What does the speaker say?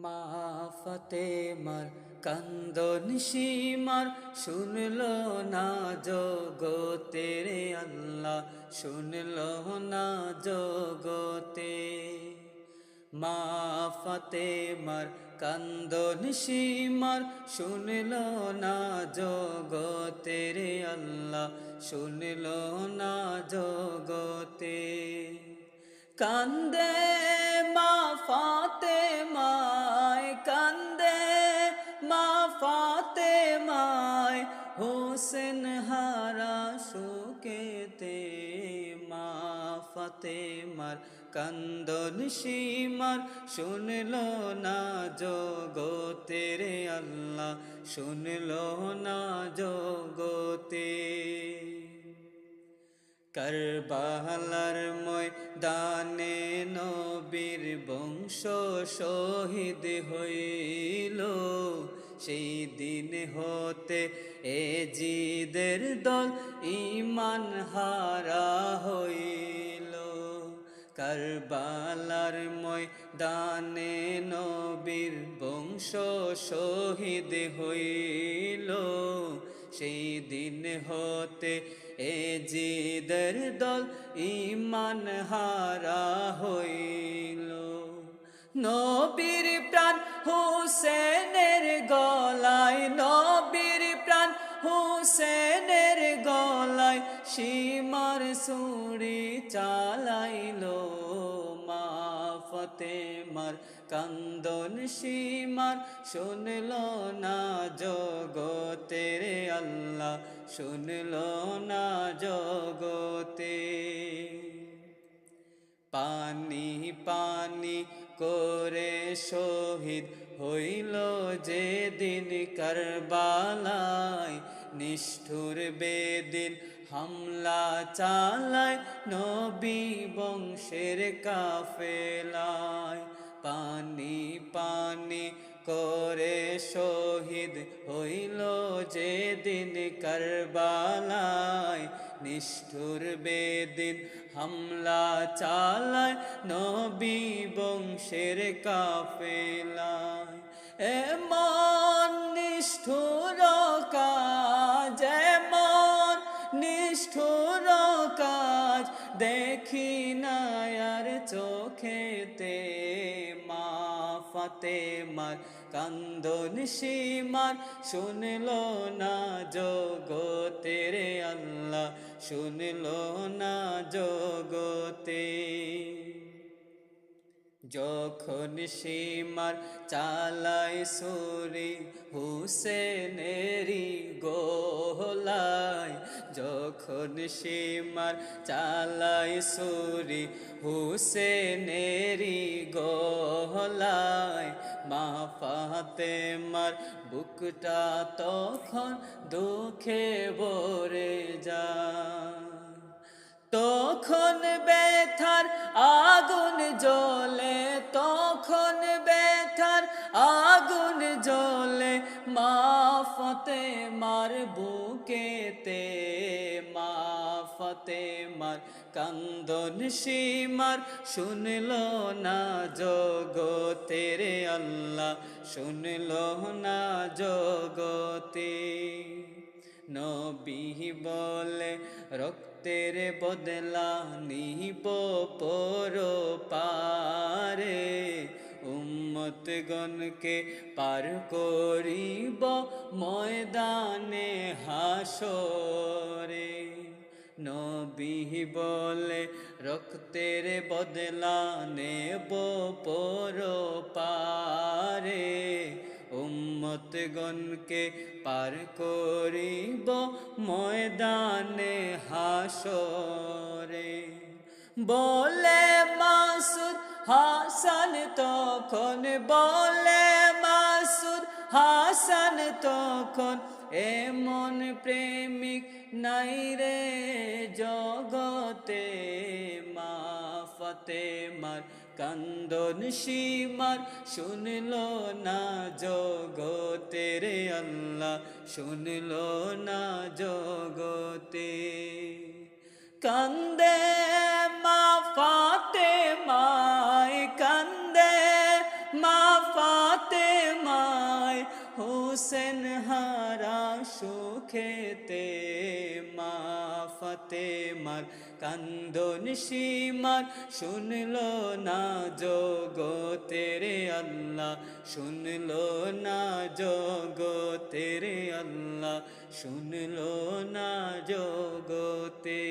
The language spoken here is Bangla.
মা ফাতেমার কান্দন সীমার শুনলো না জগতের আল্লাহ, শুনলো না জগতে। মা ফাতেমার কান্দন সীমার শুনলো না জগতের আল্লাহ, শুনলো না জগতে। কান্দে মা ফাতেমায়, কান্দে মা ফাতেমায়, হোসেন হারা শোকেতে। মা ফাতেমার কান্দন সীমার শুনলো না জগতের আল্লাহ, শুনলো না জগতে। কারবালার ময়দানে নবীর বংশ শহীদ হইল, সেই দিন হতে এ জিদের দল ঈমান হারা হইল। কারবালার ময়দানে নবীর বংশ শহীদ হইল, সেই দিন হতে এ জিদের দল ঈমান হারা হইল। নবীর প্রাণ হোসেনের গলায়, নবীর প্রাণ হোসেনের গলায়, সীমার ছুরি চালাইল। মা ফাতেমার কান্দন সীমার শুনলো না জগতের আল্লাহ, শুনলো না জগতে। পানি পানি করে শহীদ হইল যেদিন কারবালায়, নিষ্ঠুর বেদিন হামলা চালায় নবী বংশের কাফেলায়। পানি পানি করে শহীদ হইল যেদিন কারবালায়, নিষ্ঠুর বেদিন হামলা চালায় নবী বংশের কাফেলায়। এমন নিষ্ঠুর কাজ, এমন নিষ্ঠুর কাজ দেখি না আর চোখেতে। মা ফাতেমার কান্দন সীমার শুনলো না জগতের আল্লাহ, শুনলো না জগতে। যখন সীমার চালায় ছুরি হুসেনেরি গোলায়, যখন সীমার চালায় ছুরি হুসেনেরি গোলায়, মা ফাতেমার বুকটা তখন দুঃখে ভরে যায়। তখন ব্যথার আগুন জ্বলে, তখন ব্যথার আগুন জ্বলে মা ফাতেমার বুকেতে। মা ফাতেমার কান্দন সীমার শুনলো না জগতের আল্লাহ, শুনলো না জগতে। নবী বলে রক্তের বদলা নিব পরপারে, উম্মতগণকে পার করিব ময়দানে হাসরে। নবী বলে রক্তের বদলা নেব পরপারে, উম্মতগণকে পার করিব ময়দানে হাসরে। বলে মাসুদ হাসান তখন, বলে মাসুদ হাসান তখন, এমন প্রেমিক নাই রে জগতে। মা ফাতেমার কান্দন সীমার শুনলো না জগতের আল্লাহ, শুনলো না জগতে। কান্দে মা ফাতেমায়, কান্দে মা ফাতেমায় হোসেন হারা সুখেতে মা ফাতেমার কান্দন সীমার শুনলো না জগতের আল্লাহ শুনলো না জগতের আল্লাহ শুনলো না জগতে